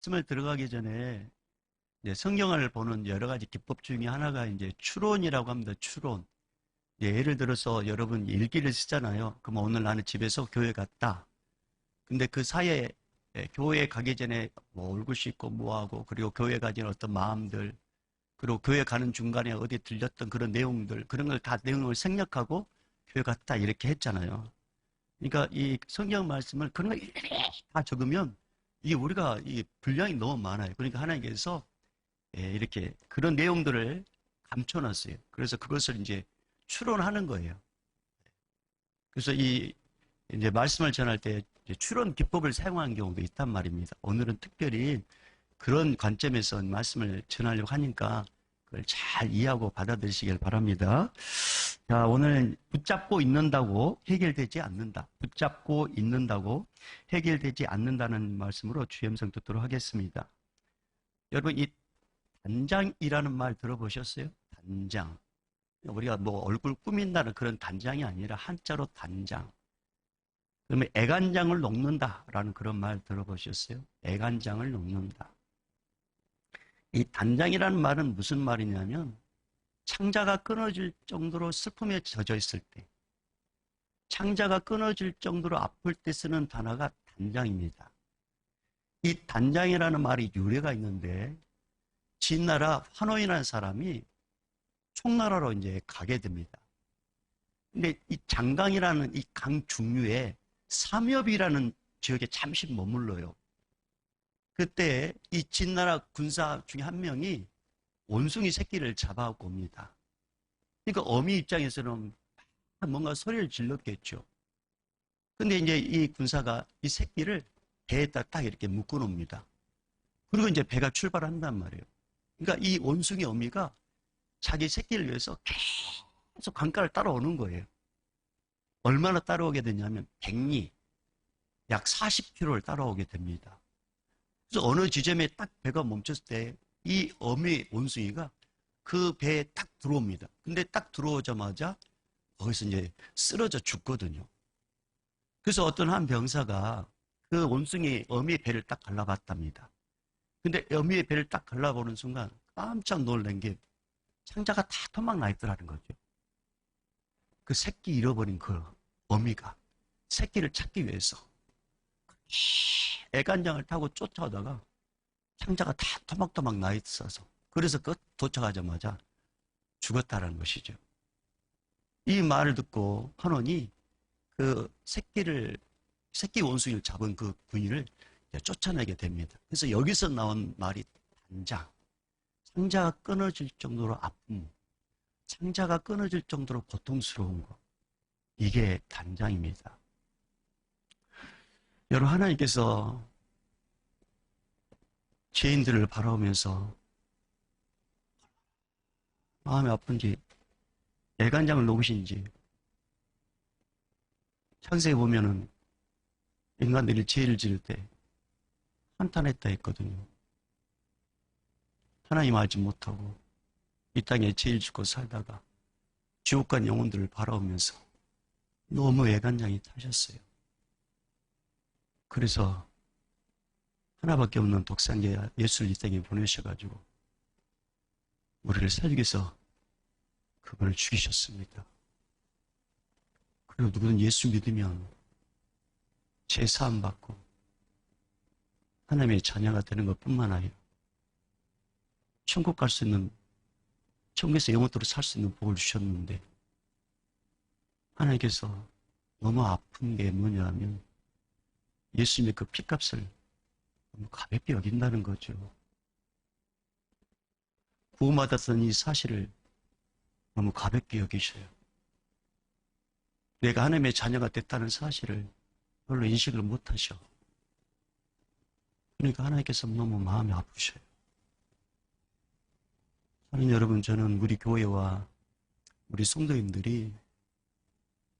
말씀을 들어가기 전에 이제 성경을 보는 여러 가지 기법 중에 하나가 이제 추론이라고 합니다. 추론. 예를 들어서 여러분 일기를 쓰잖아요. 그럼 오늘 나는 집에서 교회 갔다. 근데 그 사이에 교회 가기 전에 뭐 얼굴 씻고 뭐하고 그리고 교회 가진 어떤 마음들 그리고 교회 가는 중간에 어디 들렸던 그런 내용들 그런 걸 다 내용을 생략하고 교회 갔다 이렇게 했잖아요. 그러니까 이 성경 말씀을 그런 걸 다 적으면 이게 우리가 이 분량이 너무 많아요. 그러니까 하나님께서 이렇게 그런 내용들을 감춰놨어요. 그래서 그것을 이제 추론하는 거예요. 그래서 이 이제 말씀을 전할 때 추론 기법을 사용하는 경우도 있단 말입니다. 오늘은 특별히 그런 관점에서 말씀을 전하려고 하니까 그걸 잘 이해하고 받아들이시길 바랍니다. 자, 오늘 붙잡고 있는다고 해결되지 않는다. 붙잡고 있는다고 해결되지 않는다는 말씀으로 주em성 듣도록 하겠습니다. 여러분, 이 단장이라는 말 들어보셨어요? 단장. 우리가 뭐 얼굴 꾸민다는 그런 단장이 아니라 한자로 단장. 그러면 애간장을 녹는다라는 그런 말 들어보셨어요? 애간장을 녹는다. 이 단장이라는 말은 무슨 말이냐면 창자가 끊어질 정도로 슬픔에 젖어 있을 때, 창자가 끊어질 정도로 아플 때 쓰는 단어가 단장입니다. 이 단장이라는 말이 유래가 있는데 진나라 환호인이라는 사람이 총나라로 이제 가게 됩니다. 근데 이 장강이라는 이 강 중류에 삼엽이라는 지역에 잠시 머물러요. 그때 이 진나라 군사 중에 한 명이 원숭이 새끼를 잡아갖고 옵니다. 그러니까 어미 입장에서는 뭔가 소리를 질렀겠죠. 근데 이제 이 군사가 이 새끼를 배에다 딱 이렇게 묶어 놓습니다. 그리고 이제 배가 출발한단 말이에요. 그러니까 이 원숭이 어미가 자기 새끼를 위해서 계속 강가를 따라오는 거예요. 얼마나 따라오게 되냐면 백리, 약 40km를 따라오게 됩니다. 그래서 어느 지점에 딱 배가 멈췄을 때 이 어미 원숭이가 그 배에 딱 들어옵니다. 근데 딱 들어오자마자 거기서 이제 쓰러져 죽거든요. 그래서 어떤 한 병사가 그 원숭이 어미의 배를 딱 갈라봤답니다. 근데 어미의 배를 딱 갈라보는 순간 깜짝 놀란 게 창자가 다 토막 나 있더라는 거죠. 그 새끼 잃어버린 그 어미가 새끼를 찾기 위해서 애간장을 타고 쫓아오다가 창자가 다 토막토막 나 있어서 그래서 그 도착하자마자 죽었다는 것이죠. 이 말을 듣고 환원이 그 새끼 원숭이를 잡은 그 군인을 쫓아내게 됩니다. 그래서 여기서 나온 말이 단장. 창자가 끊어질 정도로 아픔, 창자가 끊어질 정도로 고통스러운 것. 이게 단장입니다. 여러분, 하나님께서 죄인들을 바라보면서 마음이 아픈지, 애간장을 놓으신지, 창세에 보면은 인간들이 죄를 지을 때 한탄했다 했거든요. 하나님 알지 못하고 이 땅에 죄를 짓고 살다가 지옥 간 영혼들을 바라보면서 너무 애간장이 타셨어요. 그래서 하나밖에 없는 독생자 예수를 이 땅에 보내셔가지고 우리를 살리기 위해서 그분을 죽이셨습니다. 그리고 누구든 예수 믿으면 죄 사함 받고 하나님의 자녀가 되는 것뿐만 아니라 천국 갈 수 있는, 천국에서 영원토록 살 수 있는 복을 주셨는데 하나님께서 너무 아픈 게 뭐냐면 예수님의 그 피값을 너무 가볍게 여긴다는 거죠. 구원받았던 이 사실을 너무 가볍게 여기셔요. 내가 하나님의 자녀가 됐다는 사실을 별로 인식을 못하셔. 그러니까 하나님께서 너무 마음이 아프셔요. 사랑하는 여러분, 저는 우리 교회와 우리 성도님들이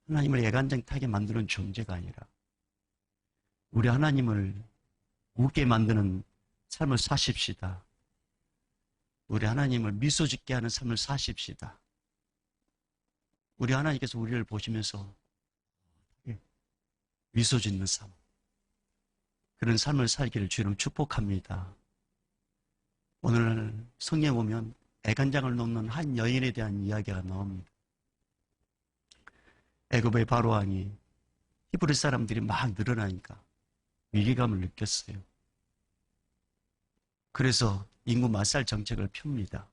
하나님을 애간장타게 만드는 존재가 아니라 우리 하나님을 웃게 만드는 삶을 사십시다. 우리 하나님을 미소 짓게 하는 삶을 사십시다. 우리 하나님께서 우리를 보시면서 미소 짓는 삶. 그런 삶을 살기를 주님 축복합니다. 오늘 성경에 보면 애간장을 놓는 한 여인에 대한 이야기가 나옵니다. 애굽의 바로왕이 히브리 사람들이 막 늘어나니까 위기감을 느꼈어요. 그래서 인구 말살 정책을 펴니다.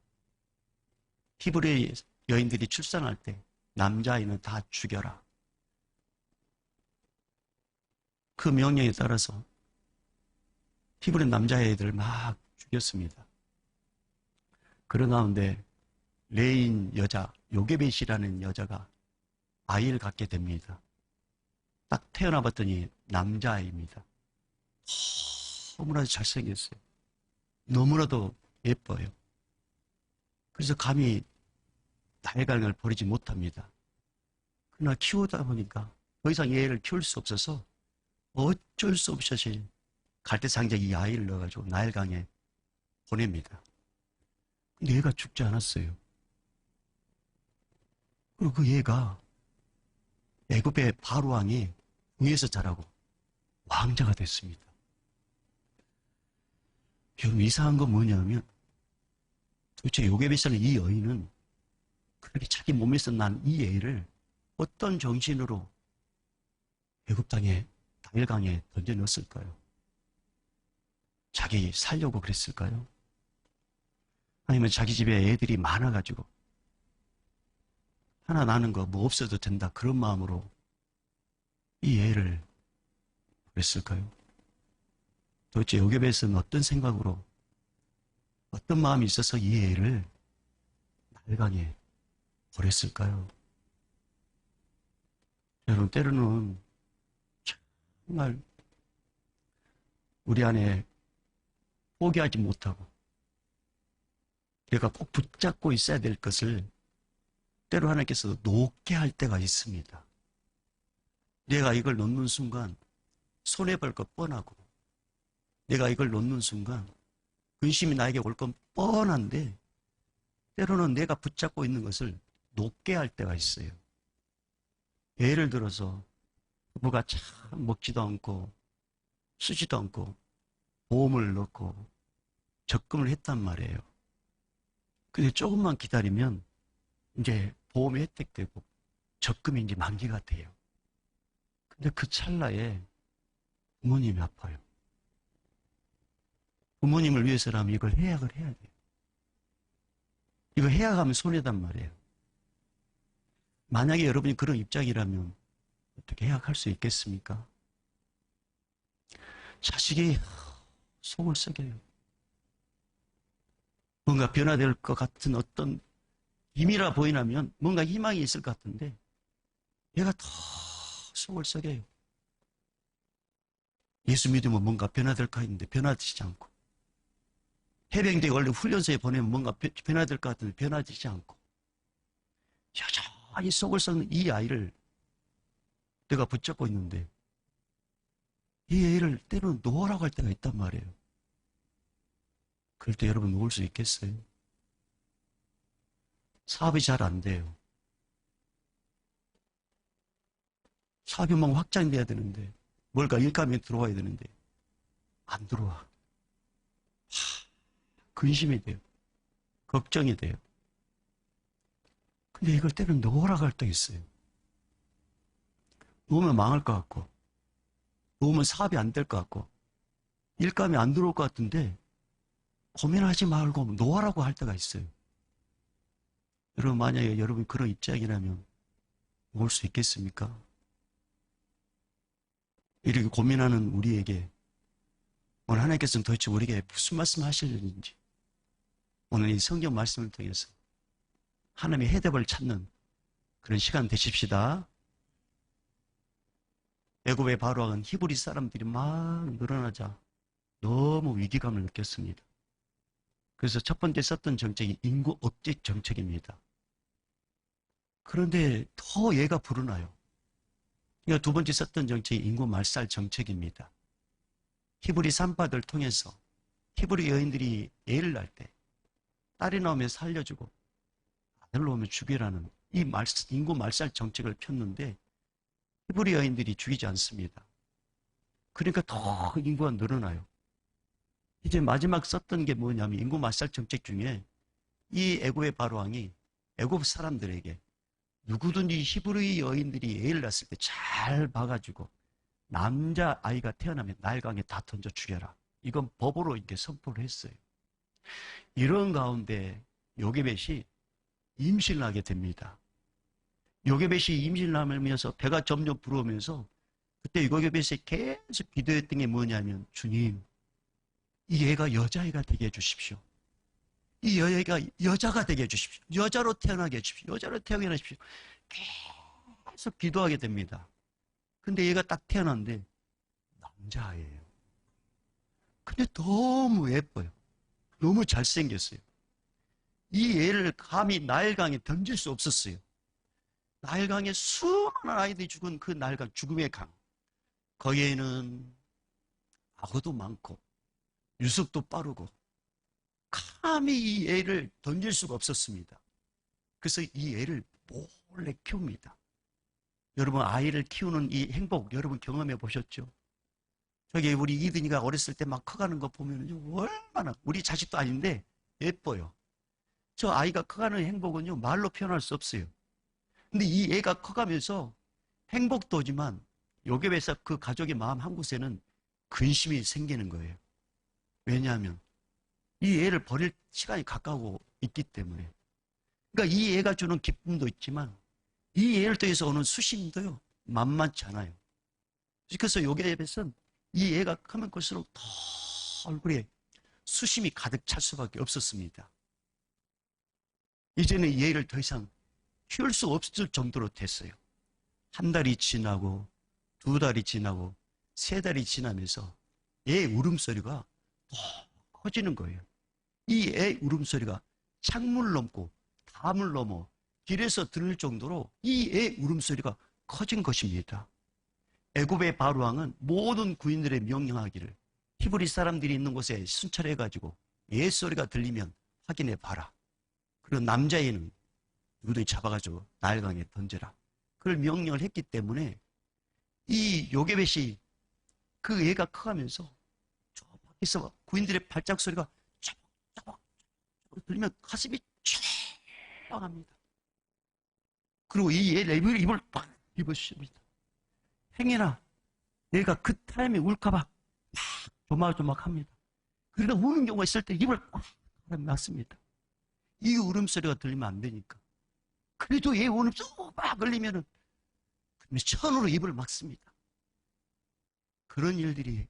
히브리 여인들이 출산할 때 남자아이는 다 죽여라. 그 명령에 따라서 히브리 남자아이들 막 죽였습니다. 그런 가운데 레인 여자 요게벳이라는 여자가 아이를 갖게 됩니다. 딱 태어나 봤더니 남자아이입니다. 너무나도 잘생겼어요. 너무나도 예뻐요. 그래서 감히 나일강을 버리지 못합니다. 그러나 키우다 보니까 더 이상 이 애를 키울 수 없어서 어쩔 수 없이 갈대상자에 이 아이를 넣어가지고 나일강에 보냅니다. 근데 얘가 죽지 않았어요. 그리고 그 얘가 애굽의 바로왕이 위에서 자라고 왕자가 됐습니다. 좀 이상한 건 뭐냐면 도대체 요게벳이라는 이 여인은 그렇게 자기 몸에서 난 이 애를 어떤 정신으로 애굽 땅에 나일강에 던져 넣었을까요? 자기 살려고 그랬을까요? 아니면 자기 집에 애들이 많아가지고 하나 나는 거 뭐 없어도 된다 그런 마음으로 이 애를 그랬을까요? 도대체 요게벳은 어떤 생각으로 어떤 마음이 있어서 이 애를 나일강에 버렸을까요? 여러분, 때로는 정말 우리 안에 포기하지 못하고 내가 꼭 붙잡고 있어야 될 것을 때로 하나님께서 놓게 할 때가 있습니다. 내가 이걸 놓는 순간 손해볼 것 뻔하고 내가 이걸 놓는 순간 근심이 나에게 올 건 뻔한데 때로는 내가 붙잡고 있는 것을 놓게 할 때가 있어요. 예를 들어서 부부가 참 먹지도 않고 쓰지도 않고 보험을 넣고 적금을 했단 말이에요. 근데 조금만 기다리면 이제 보험이 혜택되고 적금이 이제 만기가 돼요. 근데 그 찰나에 부모님이 아파요. 부모님을 위해서라면 이걸 해약을 해야 돼요. 이거 해약하면 손해단 말이에요. 만약에 여러분이 그런 입장이라면 어떻게 해약할 수 있겠습니까? 자식이 속을 썩여요. 뭔가 변화될 것 같은 어떤 힘이라 보이나면 뭔가 희망이 있을 것 같은데 얘가 더 속을 썩여요. 예수 믿으면 뭔가 변화될까 했는데 변화되지 않고 해병대 원래 훈련소에 보내면 뭔가 변화될 것 같은데 변화되지 않고 여전히 속을 썩는 이 아이를 내가 붙잡고 있는데 이 애를 때로는 놓으라고 할 때가 있단 말이에요. 그럴 때 여러분 놓을 수 있겠어요? 사업이 잘 안 돼요. 사업이 막 확장돼야 되는데 뭘까 일감이 들어와야 되는데 안 들어와. 근심이 돼요. 걱정이 돼요. 근데 이걸 때로는 놓으라고 할 때가 있어요. 놓으면 망할 것 같고 놓으면 사업이 안 될 것 같고 일감이 안 들어올 것 같은데 고민하지 말고 놓으라고 할 때가 있어요. 여러분 만약에 여러분이 그런 입장이라면 놓을 수 있겠습니까? 이렇게 고민하는 우리에게 오늘 하나님께서는 도대체 우리에게 무슨 말씀 하시려는지 오늘 이 성경 말씀을 통해서 하나님의 해답을 찾는 그런 시간 되십시다. 애굽의 바로왕은 히브리 사람들이 막 늘어나자 너무 위기감을 느꼈습니다. 그래서 첫 번째 썼던 정책이 인구 억제 정책입니다. 그런데 더 얘가 불어나요. 그러니까 두 번째 썼던 정책이 인구 말살 정책입니다. 히브리 산파들 통해서 히브리 여인들이 애를 낳을 때 딸이 나오면 살려주고 아들 나오면 죽이라는 이 인구 말살 정책을 폈는데 히브리 여인들이 죽이지 않습니다. 그러니까 더 인구가 늘어나요. 이제 마지막 썼던 게 뭐냐면 인구 마살 정책 중에 이 애굽의 바로왕이 애굽 사람들에게 누구든지 히브리 여인들이 애를 낳았을 때 잘 봐가지고 남자 아이가 태어나면 나일강에 다 던져 죽여라. 이건 법으로 이렇게 선포를 했어요. 이런 가운데 요게벳이 임신을 하게 됩니다. 요게벳이 임신을 하면서 배가 점점 불어오면서 그때 요게벳이 계속 기도했던 게 뭐냐면 주님, 이 애가 여자애가 되게 해주십시오. 이 여자가 여자가 되게 해주십시오. 여자로 태어나게 해주십시오. 여자로 태어나게 해주십시오. 계속 기도하게 됩니다. 근데 얘가 딱 태어났는데 남자아이예요. 근데 너무 예뻐요. 너무 잘생겼어요. 이 애를 감히 나일강에 던질 수 없었어요. 나일강에 수많은 아이들이 죽은 그 나일강, 죽음의 강. 거기에는 악어도 많고 유속도 빠르고 감히 이 애를 던질 수가 없었습니다. 그래서 이 애를 몰래 키웁니다. 여러분, 아이를 키우는 이 행복 여러분 경험해 보셨죠? 저기 우리 이든이가 어렸을 때 막 커가는 거 보면 얼마나, 우리 자식도 아닌데 예뻐요. 저 아이가 커가는 행복은요 말로 표현할 수 없어요. 근데 이 애가 커가면서 행복도 오지만 요괴에서 그 가족의 마음 한 곳에는 근심이 생기는 거예요. 왜냐하면 이 애를 버릴 시간이 가까우고 있기 때문에. 그러니까 이 애가 주는 기쁨도 있지만 이 애를 통해서 오는 수심도요 만만치 않아요. 그래서 요괴에서는 이 애가 크면 클수록 더 얼굴에 수심이 가득 찰 수밖에 없었습니다. 이제는 이 애를 더 이상 키울 수 없을 정도로 됐어요. 한 달이 지나고 두 달이 지나고 세 달이 지나면서 애 울음소리가 더 커지는 거예요. 이 애 울음소리가 창문을 넘고 담을 넘어 길에서 들을 정도로 이 애 울음소리가 커진 것입니다. 애굽의 바로왕은 모든 구인들의 명령하기를 히브리 사람들이 있는 곳에 순찰해가지고 애 소리가 들리면 확인해 봐라. 그리고 남자애는 누구든지 잡아가지고 나일강에 던져라. 그걸 명령을 했기 때문에 이 요게벳이 그 애가 커가면서 저 밖에서 구인들의 발작 소리가 짜박짜박 들리면 가슴이 쫙합니다. 그리고 이 애 입을 팍 입으십니다. 행여나 내가 그 타임에 울까봐 막 조마조마합니다. 그러다 우는 경우가 있을 때 입을 꽉 막습니다. 이 울음소리가 들리면 안 되니까. 그래도 얘 울음소리 막 걸리면은 천으로 입을 막습니다. 그런 일들이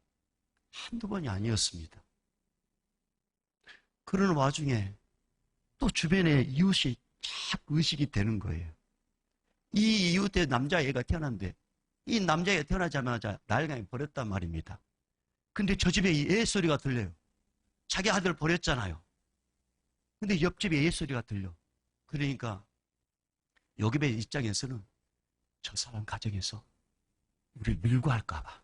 한두 번이 아니었습니다. 그런 와중에 또 주변에 이웃이 쫙 의식이 되는 거예요. 이 이웃에 남자애가 태어났는데 이 남자애가 태어나자마자 나일강에 버렸단 말입니다. 근데 저 집에 이 애 소리가 들려요. 자기 아들 버렸잖아요. 근데 옆집에 애 소리가 들려. 그러니까 요괴의 입장에서는 저 사람 가정에서 우리 밀고 할까봐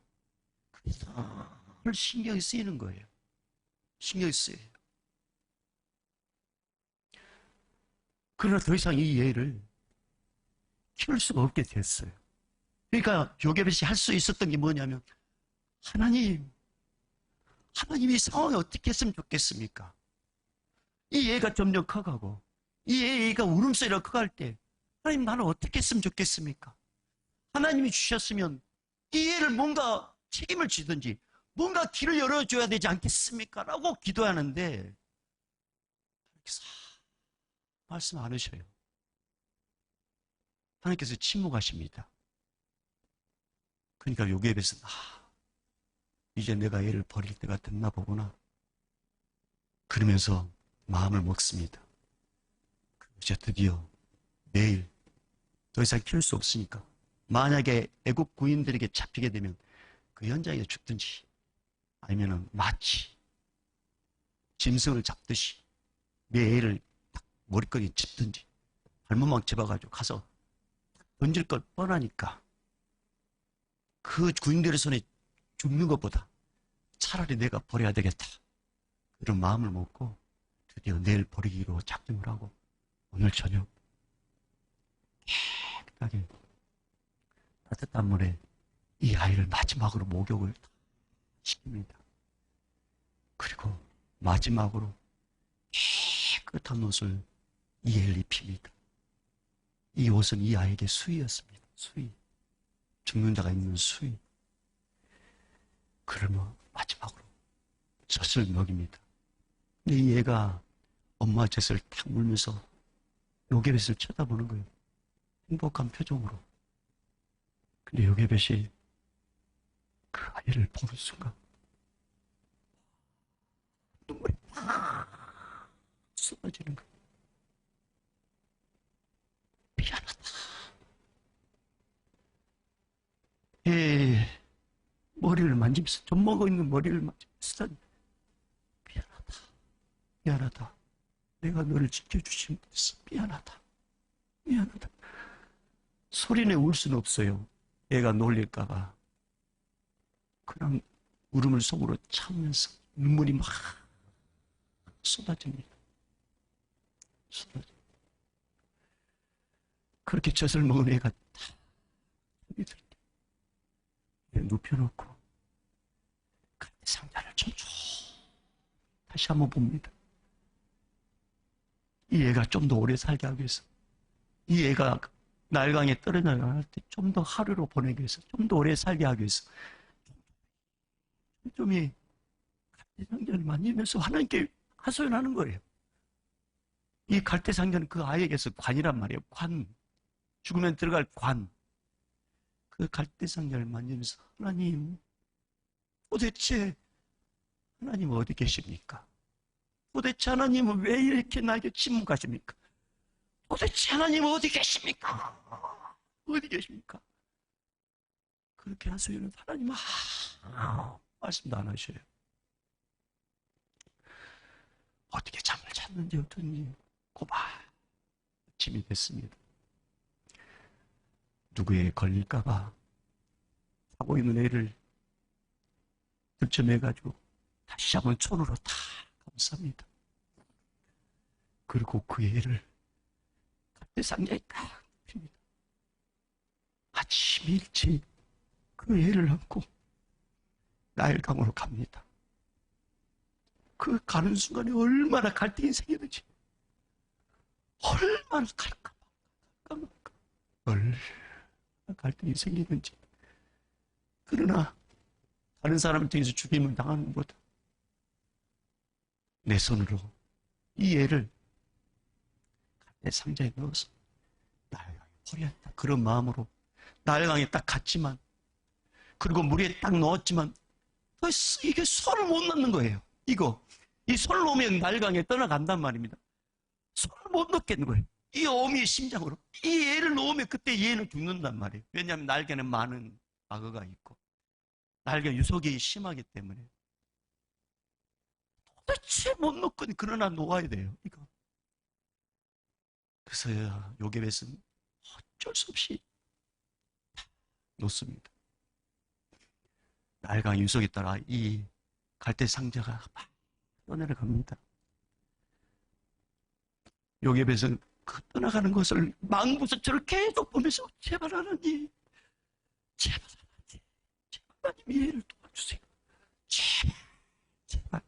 그래서 신경이 쓰이는 거예요. 신경이 쓰여요. 그러나 더 이상 이 애를 키울 수가 없게 됐어요. 그러니까 요괴벳이 할 수 있었던 게 뭐냐면 하나님이 이 상황을 어떻게 했으면 좋겠습니까? 이 애가 점점 커가고 이 애가 울음소리가 커갈 때 하나님 나는 어떻게 했으면 좋겠습니까? 하나님이 주셨으면 이 애를 뭔가 책임을 지든지 뭔가 길을 열어줘야 되지 않겠습니까? 라고 기도하는데 하나님께서 말씀 안 하셔요. 하나님께서 침묵하십니다. 그러니까 요괴벳은 이제 내가 애를 버릴 때가 됐나 보구나. 그러면서 마음을 먹습니다. 이제 드디어 내일 더 이상 키울 수 없으니까 만약에 애국 구인들에게 잡히게 되면 그 현장에 죽든지 아니면 마치 짐승을 잡듯이 내 애를 머리끈이 짚든지 발목만 잡아가지고 가서 던질 걸 뻔하니까 그 구인들의 손에 죽는 것보다 차라리 내가 버려야 되겠다. 그런 마음을 먹고 드디어 내일 버리기로 작정을 하고 오늘 저녁 깨끗하게 따뜻한 물에 이 아이를 마지막으로 목욕을 시킵니다. 그리고 마지막으로 깨끗한 옷을 이해를 입힙니다. 이 옷은 이 아이에게 수의였습니다. 수의. 죽는 자가 입는 수의. 그러면 마지막으로 젖을 먹입니다. 근데 이 애가 엄마 젖을 탁 물면서 요게벳을 쳐다보는 거예요. 행복한 표정으로. 근데 요게벳이 그 아이를 보는 순간 눈물이 팍 쏟아지는 거예요. 미안하다. 머리를 만지면서, 좀 먹어 있는 머리를 만지면서, 미안하다. 미안하다. 내가 너를 지켜주지 못했어. 미안하다. 미안하다. 소리내 울 수는 없어요. 애가 놀릴까봐. 그냥 울음을 속으로 참으면서 눈물이 막 쏟아집니다. 쏟아집니다. 그렇게 젖을 먹은 애가 다 눕혀놓고 갈대 상자를 천천히 다시 한번 봅니다. 이 애가 좀 더 오래 살게 하기 위해서, 이 애가 날강에 떨어져나갈 때 좀 더 하루로 보내기 위해서, 좀 더 오래 살게 하기 위해서 촘촘히 갈대 상자를 만지면서 하나님께 하소연하는 거예요. 이 갈대 상자는 그 아이에게서 관이란 말이에요. 관. 죽으면 들어갈 관. 그 갈대 상자를 만지면서 하나님, 도대체 하나님은 어디 계십니까? 도대체 하나님은 왜 이렇게 나에게 침묵하십니까? 도대체 하나님은 어디 계십니까? 어디 계십니까? 그렇게 하소연은 하나님은 말씀도 안 하셔요. 어떻게 잠을 잤는지 어떤지 고마 아침이 됐습니다. 누구에 걸릴까봐 자고 있는 애를 들쳐매가지고 다시 한번 손으로 다 감쌉니다. 그리고 그 애를 갈대 상자에 딱 눕힙니다. 아침 일찍 그 애를 안고 나일강으로 갑니다. 그 가는 순간에 얼마나 갈등이 생기는지, 얼마나 얼마나 갈등이 생기는지. 그러나 다른 사람을 통해서 죽임을 당하는 것보다 내 손으로 이 애를 갈대 상자에 넣어서 나일강에 버렸다. 그런 마음으로 나일강에 딱 갔지만, 그리고 물에 딱 넣었지만 이게 손을 못 넣는 거예요. 이 손을 놓으면 나일강에 떠나간단 말입니다. 손을 못 넣겠는 거예요. 이 어미의 심장으로 이 애를 놓으면 그때 얘는 죽는단 말이에요. 왜냐하면 날개는 많은 악어가 있고 날개 유속이 심하기 때문에 도대체 못 넣거든. 그러나 놓아야 돼요. 이거. 그래서 요게벳은 어쩔 수 없이 놓습니다. 날강 유속에 따라 이 갈대 상자가 막 떠내려갑니다. 요게벳은 그 떠나가는 것을 망부서처럼 계속 보면서 제발 하나님, 제발 하나님, 제발 하나님 이해를 도와주세요. 제발, 제발.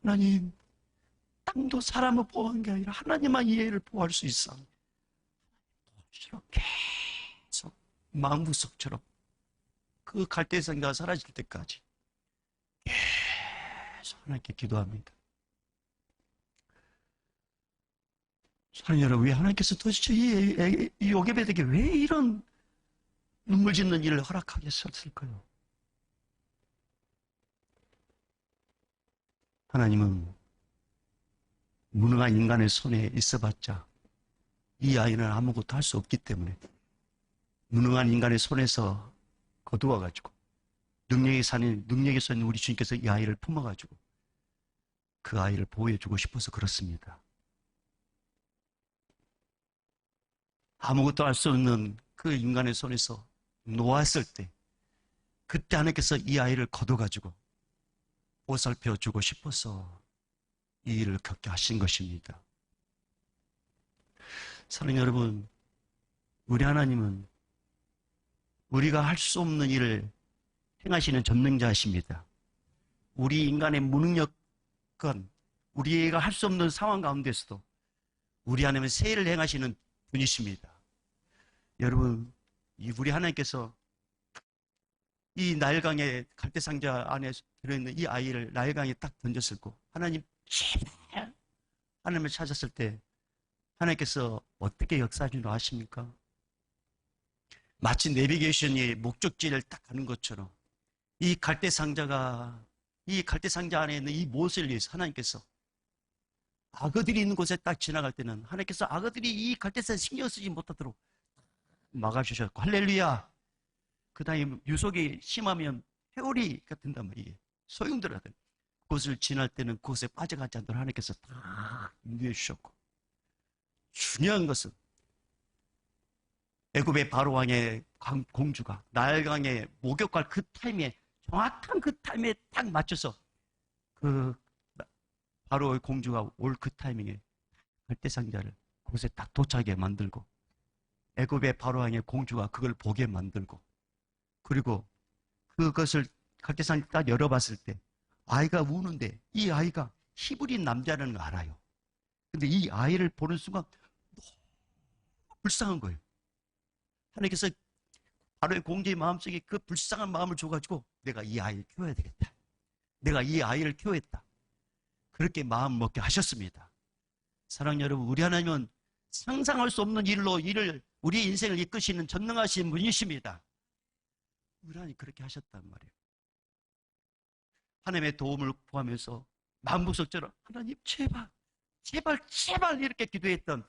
하나님, 땅도 사람을 보호한 게 아니라 하나님만 이해를 보호할 수 있어. 도와주시라. 계속 망부석처럼 그 갈대 상자가 사라질 때까지 계속 하나님께 기도합니다. 사랑하는 여러분, 왜 하나님께서 도대체 이 요게벳에게 왜 이런 눈물 짓는 일을 허락하셨을까요? 하나님은 무능한 인간의 손에 있어봤자 이 아이는 아무것도 할 수 없기 때문에 무능한 인간의 손에서 거두어가지고 능력에서 있는 우리 주님께서 이 아이를 품어가지고 그 아이를 보호해주고 싶어서 그렇습니다. 아무것도 할 수 없는 그 인간의 손에서 놓았을 때 그때 하나님께서 이 아이를 거둬가지고 보살펴주고 싶어서 이 일을 겪게 하신 것입니다. 사랑하는 여러분, 우리 하나님은 우리가 할 수 없는 일을 행하시는 전능자이십니다. 우리 인간의 무능력건 우리가 할 수 없는 상황 가운데서도 우리 안에 세일을 행하시는 분이십니다. 여러분, 우리 하나님께서 이 나일강의 갈대상자 안에 들어있는 이 아이를 나일강에 딱 던졌을 거 하나님 제발 하나님을 찾았을 때 하나님께서 어떻게 역사하시는 줄 아십니까? 마치 내비게이션이 목적지를 딱 가는 것처럼 이 갈대상자 안에 있는 이 못을 위해서 하나님께서 악어들이 있는 곳에 딱 지나갈 때는 하나님께서 악어들이 이 갈대산에 신경 쓰지 못하도록 막아주셨고, 할렐루야. 그 다음에 유속이 심하면 회오리가 된단 말이에요. 소용돌이하든 그곳을 지날 때는 그곳에 빠져가지 않도록 하나님께서 다 인도해 주셨고, 중요한 것은 애굽의 바로왕의 공주가 나일강에 목욕할 그 타임에 정확한 그 타임에 딱 맞춰서 그 바로의 공주가 올 그 타이밍에 갈대상자를 그곳에 딱 도착하게 만들고 애굽의 바로왕의 공주가 그걸 보게 만들고, 그리고 그것을 갈대상자를 딱 열어봤을 때 아이가 우는데 이 아이가 히브리 남자라는 걸 알아요. 근데 이 아이를 보는 순간 너무 불쌍한 거예요. 하나님께서 바로의 공주의 마음속에 그 불쌍한 마음을 줘가지고 내가 이 아이를 키워야 되겠다. 내가 이 아이를 키워야겠다. 그렇게 마음 먹게 하셨습니다. 사랑하는 여러분, 우리 하나님은 상상할 수 없는 일로 우리의 인생을 이끄시는 전능하신 분이십니다. 우리 하나님 그렇게 하셨단 말이에요. 하나님의 도움을 구하면서 만복속처럼 하나님 제발 제발 제발 이렇게 기도했던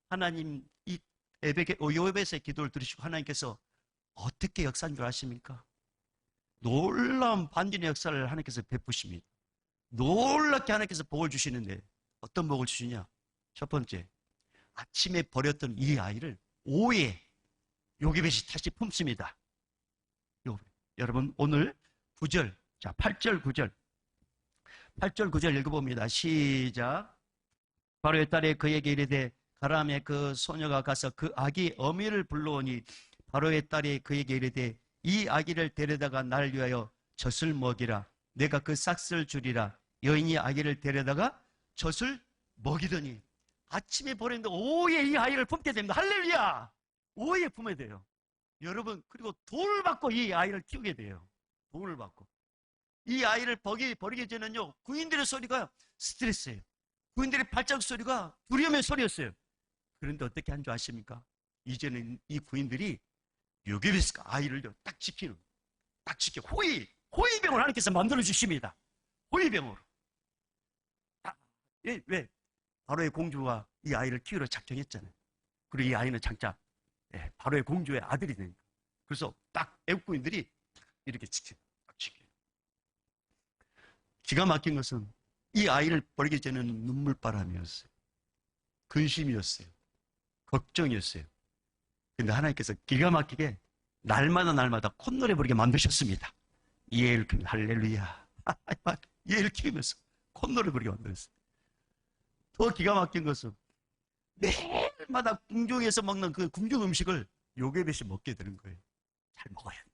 하나님, 이 요베스의 기도를 들으시고 하나님께서 어떻게 역사한 줄 아십니까? 놀라운 반전의 역사를 하나님께서 베푸십니다. 놀랍게 하나님께서 복을 주시는데 어떤 복을 주시냐? 첫 번째, 아침에 버렸던 이 아이를 오후에 요게벳이 다시 품습니다. 여러분, 오늘 9절, 자 8절 9절 8절 9절 읽어봅니다. 시작. 바로의 딸이 그에게 이르되 가라함에 그 소녀가 가서 그 아기 어미를 불러오니 바로의 딸이 그에게 이르되 이 아기를 데려다가 날 위하여 젖을 먹이라. 내가 그 싹을 주리라. 여인이 아기를 데려다가 젖을 먹이더니 아침에 버렸는데 오후에 이 아이를 품게 됩니다. 할렐루야! 오후에 품어야 돼요. 여러분, 그리고 돈을 받고 이 아이를 키우게 돼요. 돈을 받고. 이 아이를 버리기 전에는요, 구인들의 소리가 스트레스예요. 구인들의 발자국 소리가 두려움의 소리였어요. 그런데 어떻게 한 줄 아십니까? 이제는 이 구인들이 요게벳과 아이를 딱 지키고 호위병을 하나님께서 만들어 주십니다. 호위병으로. 왜? 바로의 공주와 이 아이를 키우러 작정했잖아요. 그리고 이 아이는 장차 바로의 공주의 아들이 되니까. 그래서 딱 애국군인들이 이렇게 지켜요. 기가 막힌 것은 이 아이를 버리기 전에는 눈물바람이었어요. 근심이었어요. 걱정이었어요. 근데 하나님께서 기가 막히게 날마다 콧노래 부르게 만드셨습니다. 이 애를 키우면서 할렐루야. 이 애를 키우면서 콧노래 부르게 만들었어요. 더 기가 막힌 것은 매일마다 궁중에서 먹는 그 궁중 음식을 요게벳이 먹게 되는 거예요. 잘 먹어야 한다.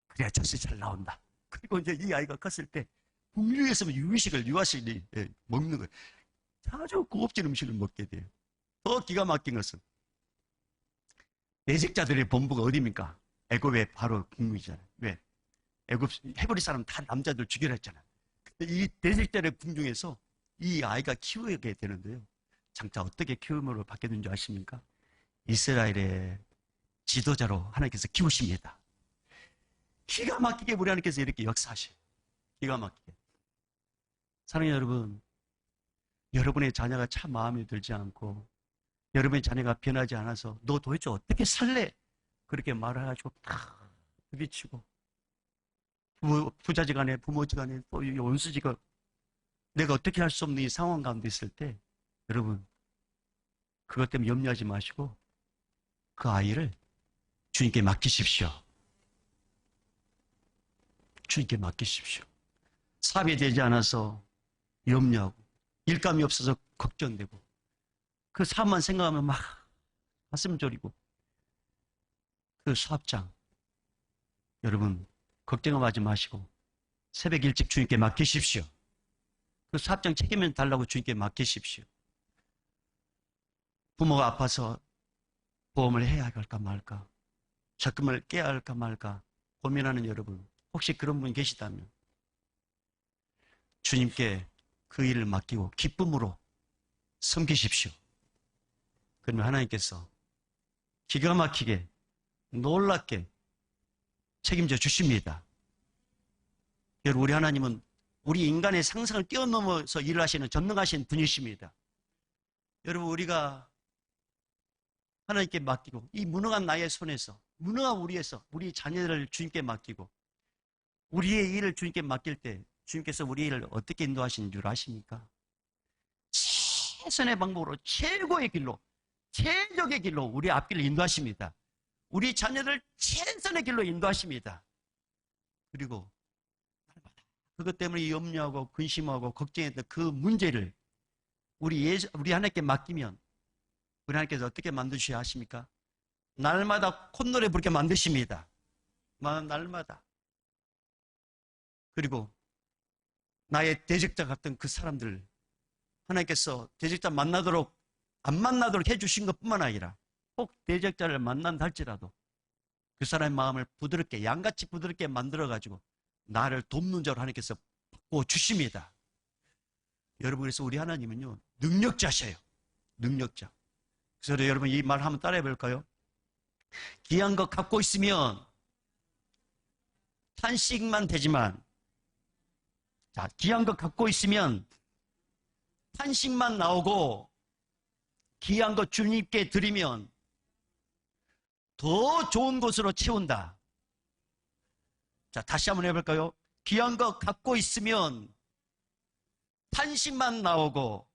그래야 젖이 잘 나온다. 그리고 이제 이 아이가 컸을 때 궁중에서 유아식이 먹는 거예요. 아주 고급진 음식을 먹게 돼요. 더 기가 막힌 것은 내색자들의 본부가 어디입니까? 애굽의 바로 궁중이잖아요. 왜? 애굽 헤브리 사람 다 남자들 죽이라 했잖아요. 근데 이 내색자의 궁중에서 이 아이가 키우게 되는데요. 장차 어떻게 키움으로 바뀌었는지 아십니까? 이스라엘의 지도자로 하나님께서 키우십니다. 기가 막히게 우리 하나님께서 이렇게 역사하셔요. 기가 막히게. 사랑하는 여러분, 여러분의 자녀가 참 마음에 들지 않고 여러분의 자녀가 변하지 않아서 너 도대체 어떻게 살래? 그렇게 말해가지고 다 부딪히고 부자지간에 부모지간에 또 원수지가 내가 어떻게 할 수 없는 이 상황 가운데 있을 때 여러분 그것 때문에 염려하지 마시고 그 아이를 주님께 맡기십시오. 주님께 맡기십시오. 사업이 되지 않아서 염려하고 일감이 없어서 걱정되고 그 사업만 생각하면 막 가슴 졸이고 그 사업장 여러분 걱정하지 마시고 새벽 일찍 주님께 맡기십시오. 그 사업장 책임을 달라고 주님께 맡기십시오. 부모가 아파서 보험을 해야 할까 말까, 적금을 깨야 할까 말까 고민하는 여러분, 혹시 그런 분 계시다면 주님께 그 일을 맡기고 기쁨으로 섬기십시오. 그러면 하나님께서 기가 막히게 놀랍게 책임져 주십니다. 여러분, 우리 하나님은 우리 인간의 상상을 뛰어넘어서 일을 하시는 전능하신 분이십니다. 여러분, 우리가 하나님께 맡기고 이 무능한 나의 손에서, 무능한 우리에서 우리 자녀들을 주님께 맡기고 우리의 일을 주님께 맡길 때 주님께서 우리 일을 어떻게 인도하시는 줄 아십니까? 최선의 방법으로, 최고의 길로, 최적의 길로 우리 앞길을 인도하십니다. 우리 자녀들 최선의 길로 인도하십니다. 그리고 그것 때문에 염려하고 근심하고 걱정했던 그 문제를 우리 하나님께 맡기면 우리 하나님께서 어떻게 만드셔야 하십니까? 날마다 콧노래 부르게 만드십니다. 날마다. 그리고 나의 대적자 같은 그 사람들 하나님께서 대적자 안 만나도록 해주신 것뿐만 아니라 꼭 대적자를 만난다 할지라도 그 사람의 마음을 부드럽게, 양같이 부드럽게 만들어가지고 나를 돕는 자로 하나님께서 바꿔주십니다. 여러분, 그래서 우리 하나님은요, 능력자셔요. 능력자. 그래서 여러분 이 말 한번 따라해 볼까요? 귀한 것 갖고 있으면 탄식만 되지만, 자, 귀한 것 갖고 있으면 탄식만 나오고 귀한 것 주님께 드리면 더 좋은 곳으로 채운다. 자, 다시 한번 해볼까요? 귀한 것 갖고 있으면 탄식만 나오고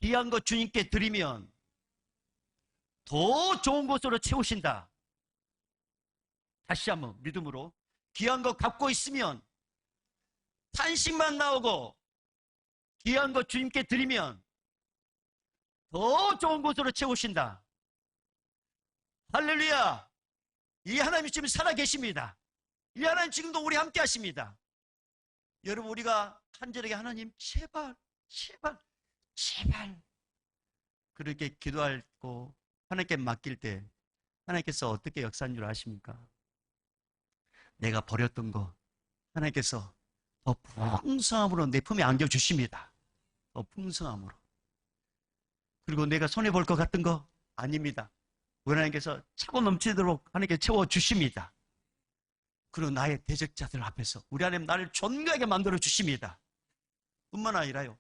귀한 것 주님께 드리면 더 좋은 곳으로 채우신다. 다시 한번 믿음으로, 귀한 것 갖고 있으면 탄식만 나오고 귀한 것 주님께 드리면 더 좋은 곳으로 채우신다. 할렐루야! 이 하나님 지금 살아계십니다. 이 하나님 지금도 우리 함께 하십니다. 여러분, 우리가 간절하게 하나님 제발 제발 제발 그렇게 기도하고 하나님께 맡길 때 하나님께서 어떻게 역사한 줄 아십니까? 내가 버렸던 거 하나님께서 더 풍성함으로 내 품에 안겨주십니다. 더 풍성함으로. 그리고 내가 손해볼 것 같은 거 아닙니다. 하나님께서 차고 넘치도록 하나님께 채워주십니다. 그리고 나의 대적자들 앞에서 우리 하나님 나를 존귀하게 만들어 주십니다. 뿐만 아니라요,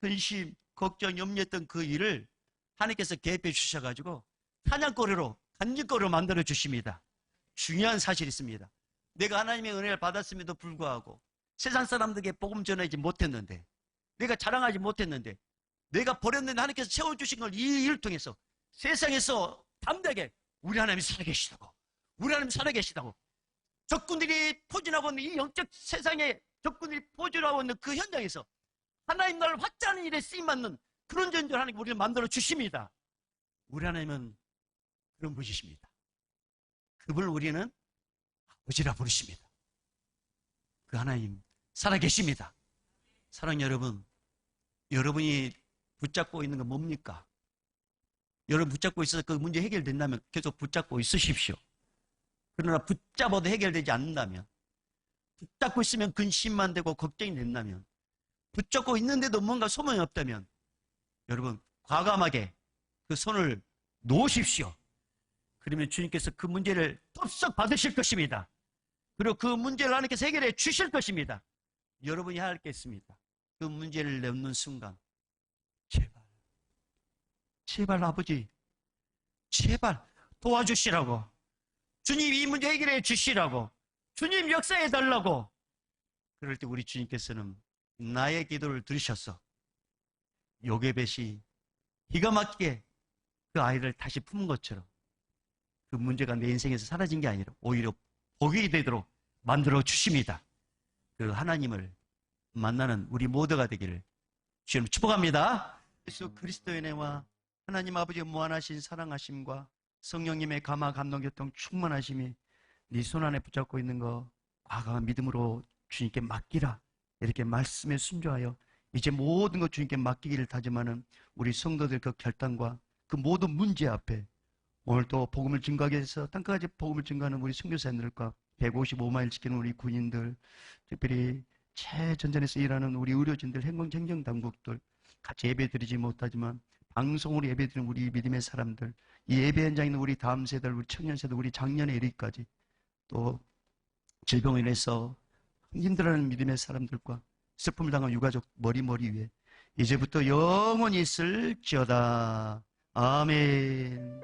근심, 걱정, 염려했던 그 일을 하나님께서 개입해 주셔가지고 찬양거리로, 간증거리로 만들어 주십니다. 중요한 사실이 있습니다. 내가 하나님의 은혜를 받았음에도 불구하고 세상 사람들에게 복음 전하지 못했는데, 내가 자랑하지 못했는데, 내가 버렸는데 하나님께서 채워주신 걸 이 일을 통해서 세상에서 담대하게 우리 하나님이 살아계시다고, 우리 하나님이 살아계시다고, 적군들이 포진하고 있는 이 영적 세상에 적군들이 포진하고 있는 그 현장에서 하나님 나라를 확장하는 일에 쓰임받는 그런 존재로 하나님 우리를 만들어 주십니다. 우리 하나님은 그런 분이십니다. 그분을 우리는 아버지라 부르십니다. 그 하나님 살아계십니다. 사랑 여러분, 여러분이 붙잡고 있는 건 뭡니까? 여러분 붙잡고 있어서 그 문제 해결된다면 계속 붙잡고 있으십시오. 그러나 붙잡아도 해결되지 않는다면, 붙잡고 있으면 근심만 되고 걱정이 된다면, 붙잡고 있는데도 뭔가 소망이 없다면 여러분 과감하게 그 손을 놓으십시오. 그러면 주님께서 그 문제를 덥석 받으실 것입니다. 그리고 그 문제를 하나님께서 해결해 주실 것입니다. 여러분이 해야 할 게 있습니다. 그 문제를 내놓는 순간 제발 제발 아버지 제발 도와주시라고, 주님 이 문제 해결해 주시라고, 주님 역사해 달라고. 그럴 때 우리 주님께서는 나의 기도를 들으셔서 요게벳이 기가 막히게 그 아이를 다시 품은 것처럼 그 문제가 내 인생에서 사라진 게 아니라 오히려 복이 되도록 만들어 주십니다. 그 하나님을 만나는 우리 모두가 되기를 주님 축복합니다. 예수 그리스도의 은혜와 하나님 아버지의 무한하신 사랑하심과 성령님의 감화 감동 교통 충만하심이 네 손 안에 붙잡고 있는 거 아가 믿음으로 주님께 맡기라. 이렇게 말씀에 순종하여 이제 모든 것 주님께 맡기기를 다짐하는 우리 성도들 그 결단과 그 모든 문제 앞에 오늘 또 복음을 증거하기 위해서 땅끝까지 복음을 증거하는 우리 선교사님들과 155마일 지키는 우리 군인들, 특별히 최전선에서 일하는 우리 의료진들, 행정당국들 같이 예배 드리지 못하지만 방송으로 예배 드리는 우리 믿음의 사람들, 이 예배 현장에 있는 우리 다음 세대, 우리 청년 세대, 우리 작년의 이르기까지 또 질병으로 인해서 힘들어하는 믿음의 사람들과 슬픔을 당한 유가족 머리 위에 이제부터 영원히 있을지어다. 아멘.